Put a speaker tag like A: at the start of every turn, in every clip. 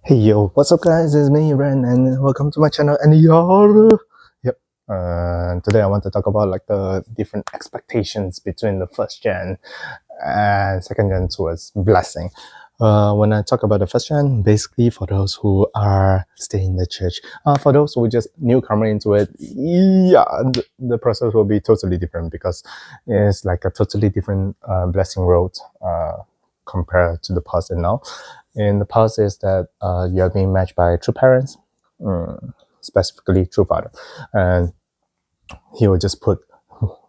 A: Hey yo, what's up guys? It's me, Ren, and welcome to my channel. And yep. Today I want to talk about like the different expectations between the first gen and second gen towards blessing. When I talk about the first gen, basically for those who are staying in the church, for those who just newcomer into it, yeah, the process will be totally different because it's like a totally different blessing road compared to the past and now. In the past is that you are being matched by true parents, specifically true father, and he will just put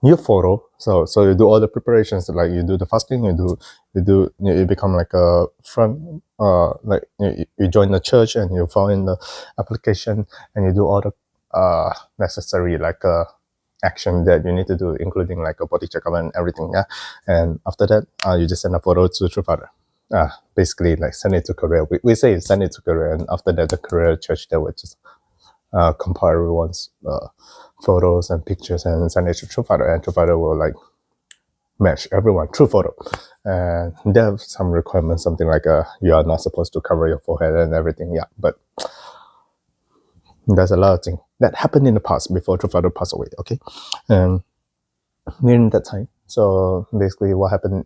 A: your photo. So you do all the preparations, like you do the fasting, you become like a front, like you join the church and you fill in the application and you do all the necessary like action that you need to do, including like a body checkup and everything. Yeah, and after that, you just send a photo to true father. Basically like send it to Korea. We say send it to Korea, and after that the Korea church, they would just compile everyone's photos and pictures and send it to True Father, and True Father will like match everyone true photo. And they have some requirements, something like you are not supposed to cover your forehead and everything. Yeah, but there's a lot of things that happened in the past before True Father passed away. Okay, and during that time, so basically what happened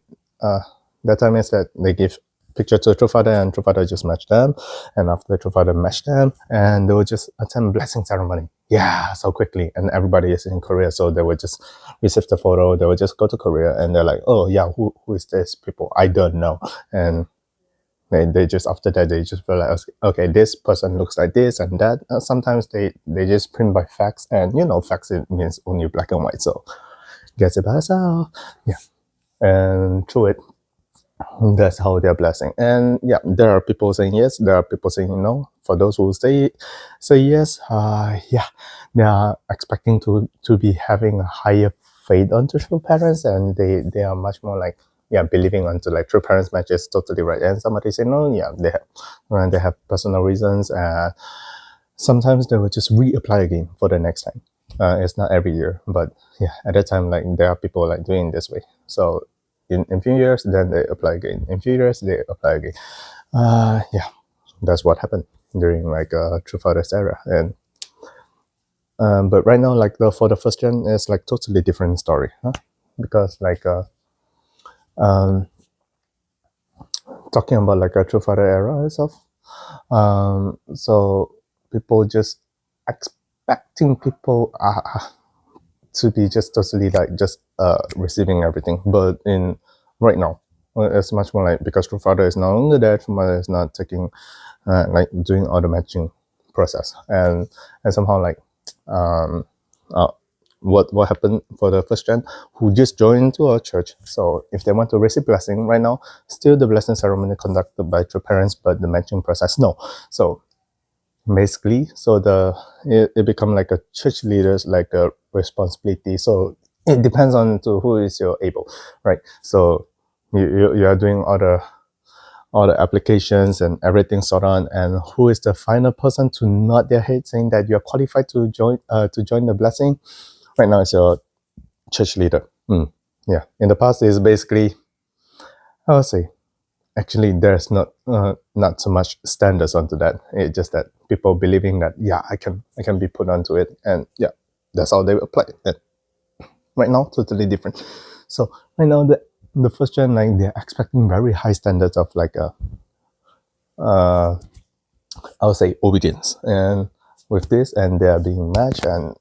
A: that time is that they give picture to True Father, and True Father just match them, and after True Father match them, and they will just attend blessing ceremony. Yeah, so quickly, and everybody is in Korea, so they would just receive the photo. They would just go to Korea, and they're like, "Oh yeah, who is this people? I don't know." And they just after that they just realize, okay, this person looks like this and that. Sometimes they just print by fax, and fax it means only black and white, so gets it by yourself. Yeah, and through it, that's how they're blessing. And yeah, there are people saying yes, there are people saying no. For those who say yes, yeah, they are expecting to be having a higher faith onto true parents, and they are much more like, yeah, believing onto like true parents match is totally right. And somebody say no, yeah, they have personal reasons, and sometimes they will just reapply again for the next time. It's not every year, but yeah, at that time, like there are people like doing this way. So in few years, then they apply again. In few years, they apply again. Yeah, that's what happened during like True Father's era. And but right now, like for the first gen, it's like totally different story, huh? Because like talking about like a True Father era itself, so people just expecting people to be just totally like just receiving everything. But in right now, it's much more like, because True Father is no longer there, True Mother is not taking like doing all the matching process, and somehow like uh, what happened for the first gen who just joined into our church. So if they want to receive blessing right now, still the blessing ceremony conducted by true parents, but the matching process no. So basically, so it become like a church leader's like a responsibility. So it depends on to who is your able, right? So you are doing all the applications and everything sort on, and who is the final person to nod their head saying that you're qualified to join the blessing right now is your church leader. Yeah, in the past is basically, I would say, actually there's not so much standards onto that. It's just that people believing that, yeah, I can be put onto it, and yeah, that's how they apply it. Right now, totally different. So right now, the first gen, like, they're expecting very high standards of like I would say obedience, and with this, and they are being matched, and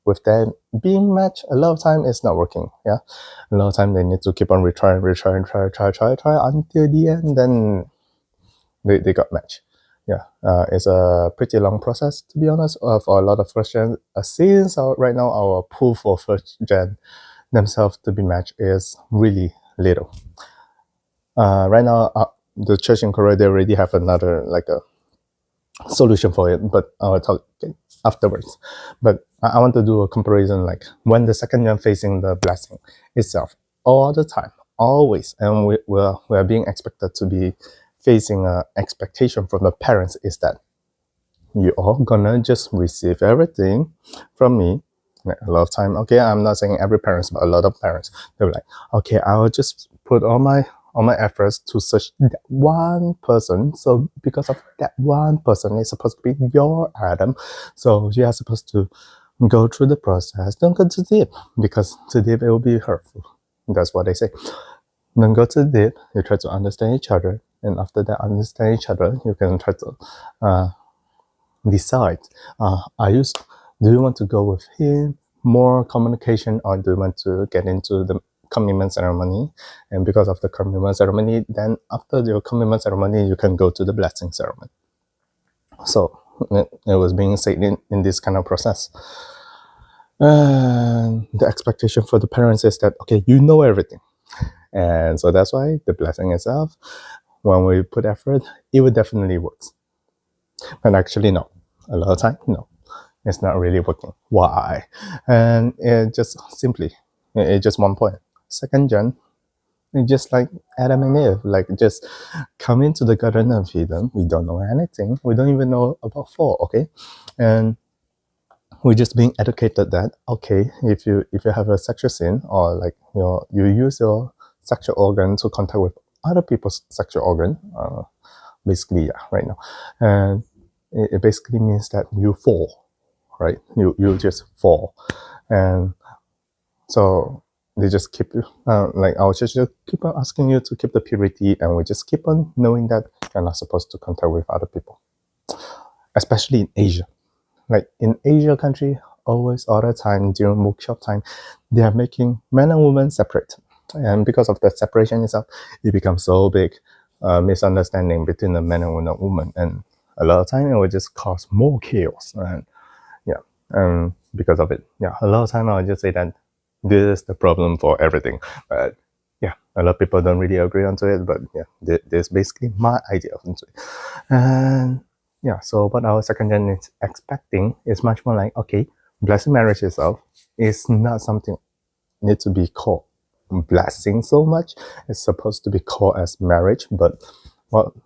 A: with them being matched, a lot of time it's not working. Yeah, a lot of time they need to keep on retrying, try until the end, then they got matched. Yeah, it's a pretty long process, to be honest, for a lot of first gen. Since right now our pool for first gen themselves to be matched is really little. Right now, the church in Korea, they already have another like a solution for it, but I'll talk afterwards. But I want to do a comparison, like when the second gen facing the blessing itself all the time, always, and we're being expected to be facing a expectation from the parents is that you all gonna just receive everything from me. Like a lot of time, okay, I'm not saying every parents, but a lot of parents, they're like, okay, I'll just put all my all my efforts to search that one person. So because of that one person, it's supposed to be your Adam. So you are supposed to go through the process. Don't go too deep, because too deep it will be hurtful. That's what they say. Don't go too deep. You try to understand each other, and after that understand each other, you can try to decide. Do you want to go with him, more communication, or do you want to get into the commitment ceremony? And because of the commitment ceremony, then after your commitment ceremony, you can go to the blessing ceremony. So it was being said in this kind of process. And the expectation for the parents is that, okay, you know everything. And so that's why the blessing itself, when we put effort, it would definitely work. But actually, no. A lot of time, no. It's not really working. Why? And it just simply, it's just one point. Second gen, it's just like Adam and Eve, like just come into the Garden of Eden. We don't know anything. We don't even know about fall, okay? And we're just being educated that, okay, if you have a sexual sin, or like you use your sexual organ to contact with other people's sexual organ, basically, yeah, right now. And it basically means that you fall. Right, you just fall, and so they just keep you like our church just keep on asking you to keep the purity, and we just keep on knowing that you're not supposed to contact with other people, especially in Asia. Like in Asia country, always all the time during workshop time, they are making men and women separate, and because of that separation itself, it becomes so big misunderstanding between the men and the woman, and a lot of time it will just cause more chaos. And because of it, a lot of time I'll just say that this is the problem for everything. But a lot of people don't really agree onto it. But this is basically my idea of it. And so what our second gen is expecting is much more like, okay, blessing marriage itself is not something need to be called blessing so much. It's supposed to be called as marriage, but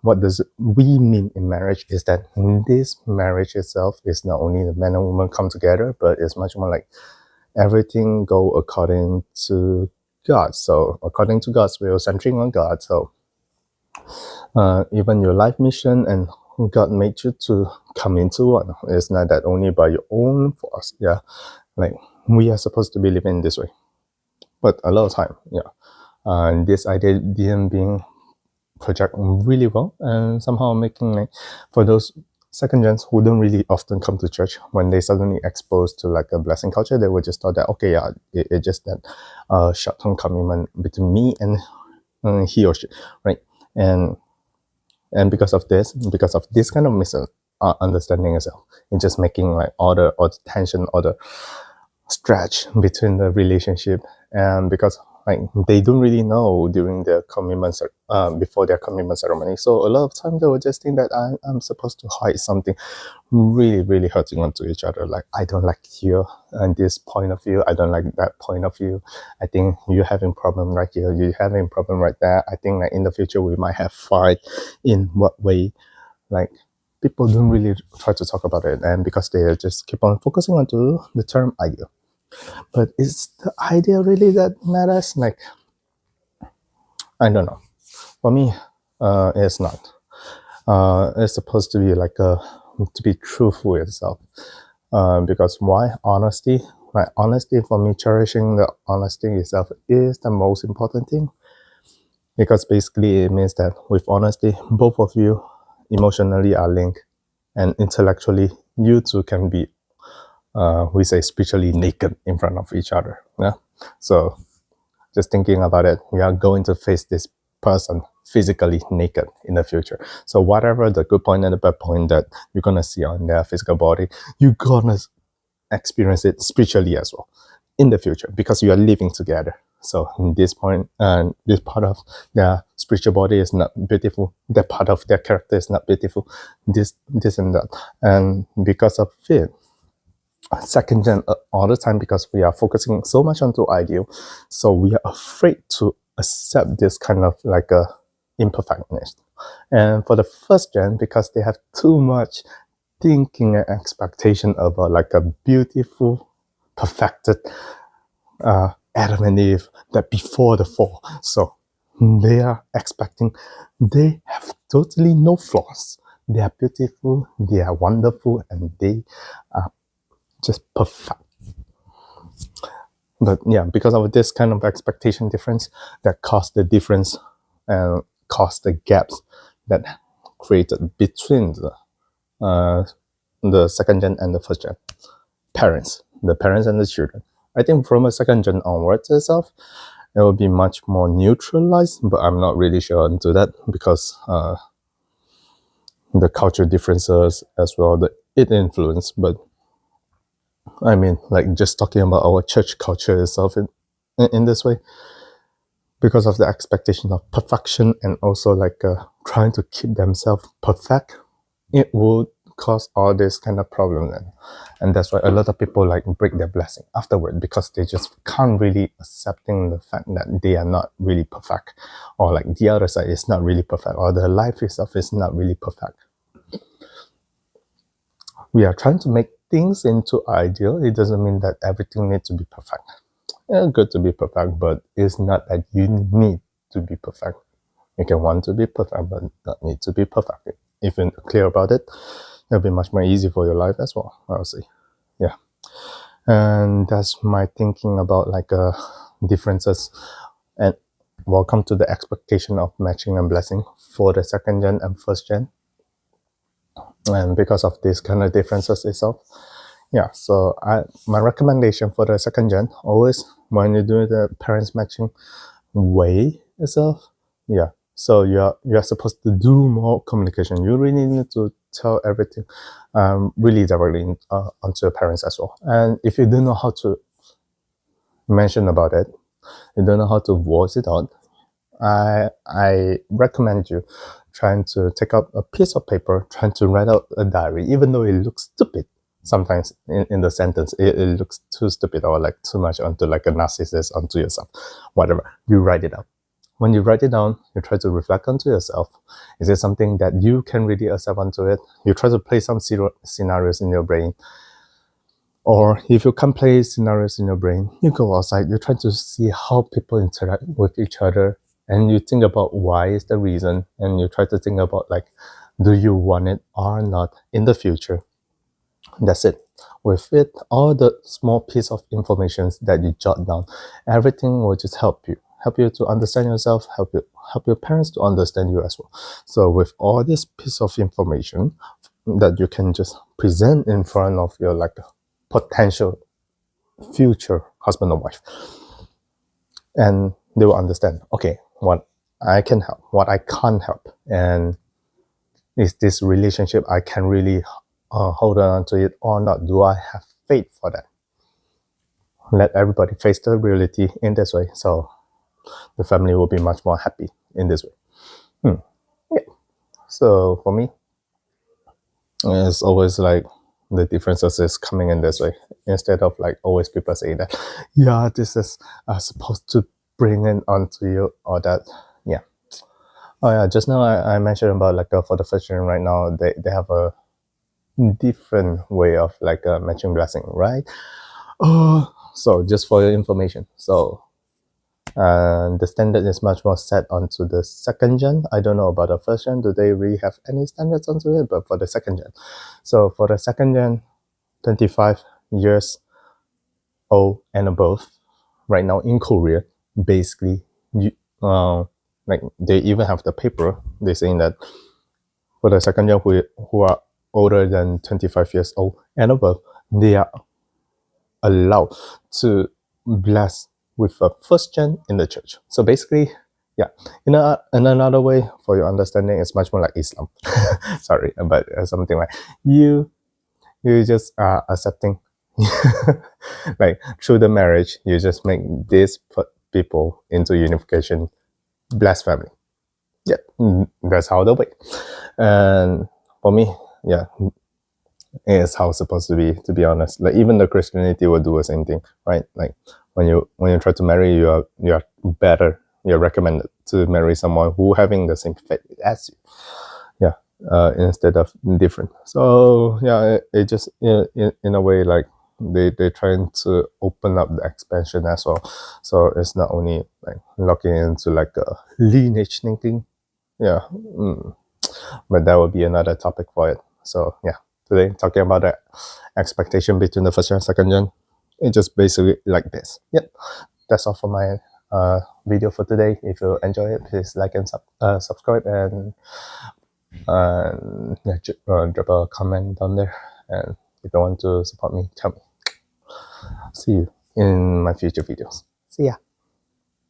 A: what does we mean in marriage is that this marriage itself is not only the man and woman come together, but it's much more like everything go according to God. So according to God's will, centering on God. So even your life mission and God made you to come into one. It's not that only by your own force. Yeah, like we are supposed to be living this way. But a lot of time, and this idea didn't being project really well, and somehow making like for those second gens who don't really often come to church, when they suddenly exposed to like a blessing culture, they would just thought that, okay, it's just that short-term commitment between me and he or she, right? And because of this kind of misunderstanding itself, it's just making like all the tension, all the stretch between the relationship, and because like they don't really know during their commitment before their commitment ceremony. So a lot of times they will just think that I'm supposed to hide something really, really hurting onto each other. Like, I don't like you and this point of view, I don't like that point of view. I think you're having problem right here, you're having problem right there. I think like in the future we might have fight. In what way? Like, people don't really try to talk about it, and because they just keep on focusing on to the term ideal. But is the idea really that matters? Like, I don't know. For me, it's not. It's supposed to be like to be truthful itself. Because why? Honesty. Like, honesty for me, cherishing the honesty itself is the most important thing. Because basically it means that with honesty, both of you emotionally are linked, and intellectually you two can be we say spiritually naked in front of each other. Yeah. So just thinking about it, we are going to face this person physically naked in the future. So whatever the good point and the bad point that you're gonna see on their physical body, you're gonna experience it spiritually as well in the future, because you are living together. So in this point, and this part of their spiritual body is not beautiful, that part of their character is not beautiful, this and that. And because of it, second gen all the time, because we are focusing so much onto ideal, so we are afraid to accept this kind of like a imperfectness. And for the first gen, because they have too much thinking and expectation about like a beautiful, perfected Adam and Eve that before the fall. So they are expecting, they have totally no flaws. They are beautiful, they are wonderful, and they are just perfect. But yeah, because of this kind of expectation difference, that caused the difference and caused the gaps that created between the second gen and the first gen parents, the parents and the children. I think from a second gen onwards itself, it will be much more neutralized, but I'm not really sure into that because the culture differences as well, it influence. But I mean, like just talking about our church culture itself in this way, because of the expectation of perfection and also like trying to keep themselves perfect, it would cause all this kind of problem. And that's why a lot of people like break their blessing afterward, because they just can't really accepting the fact that they are not really perfect, or like the other side is not really perfect, or the life itself is not really perfect. We are trying to make things into ideal. It doesn't mean that everything needs to be perfect. Yeah, good to be perfect, but it's not that you need to be perfect. You can want to be perfect, but not need to be perfect. If you're clear about it, it'll be much more easy for your life as well, I'll say. Yeah. And that's my thinking about like differences. And welcome to the expectation of matching and blessing for the second gen and first gen. And because of these kind of differences itself, yeah, so my recommendation for the second gen, always when you do the parents matching way itself, yeah, so you're supposed to do more communication. You really need to tell everything really directly onto your parents as well. And if you don't know how to mention about it, you don't know how to voice it out, I recommend you trying to take out a piece of paper, trying to write out a diary, even though it looks stupid. Sometimes in the sentence, it looks too stupid or like too much onto like a narcissist onto yourself, whatever. You write it out. When you write it down, you try to reflect onto yourself. Is it something that you can really accept onto it? You try to play some scenarios in your brain. Or if you can't play scenarios in your brain, you go outside, you try to see how people interact with each other, and you think about why is the reason, and you try to think about like, do you want it or not in the future? That's it. With it, all the small piece of information that you jot down, everything will just help you to understand yourself, help your parents to understand you as well. So with all this piece of information that you can just present in front of your like potential future husband or wife, and they will understand, okay, what I can help, what I can't help, and is this relationship I can really hold on to it or not? Do I have faith for that? Let everybody face the reality in this way, so the family will be much more happy in this way. Yeah. So for me, it's always like the differences is coming in this way, instead of like always people saying that, yeah, this is supposed to bring it onto you or that. Yeah. Oh yeah, just now I mentioned about like for the first gen right now, they have a different way of like matching blessing, right? So just for your information, so the standard is much more set onto the second gen. I don't know about the first gen. Do they really have any standards onto it? But for the second gen, so for the second gen, 25 years old and above, right now in Korea, basically, you like they even have the paper. They're saying that for the second gen who are older than 25 years old and above, they are allowed to bless with a first gen in the church. So basically, yeah, in another way for your understanding, it's much more like Islam. Sorry, but something like you just are accepting, like through the marriage, you just make these people into unification, blessed family. Yeah, that's how the way. And for me, yeah, it's how it's supposed to be honest. Like even the Christianity will do the same thing, right? Like when you try to marry, you are better. You're recommended to marry someone who having the same faith as you. Yeah, instead of different. So yeah, it just in a way like they're trying to open up the expansion as well. So it's not only like looking into like a lineage thinking. Yeah, but that would be another topic for it. So yeah, today talking about the expectation between the first and second gen. It's just basically like this. Yep, that's all for my video for today. If you enjoy it, please like and subscribe, and yeah, drop a comment down there. And if you want to support me, tell me. See you in my future videos. See ya.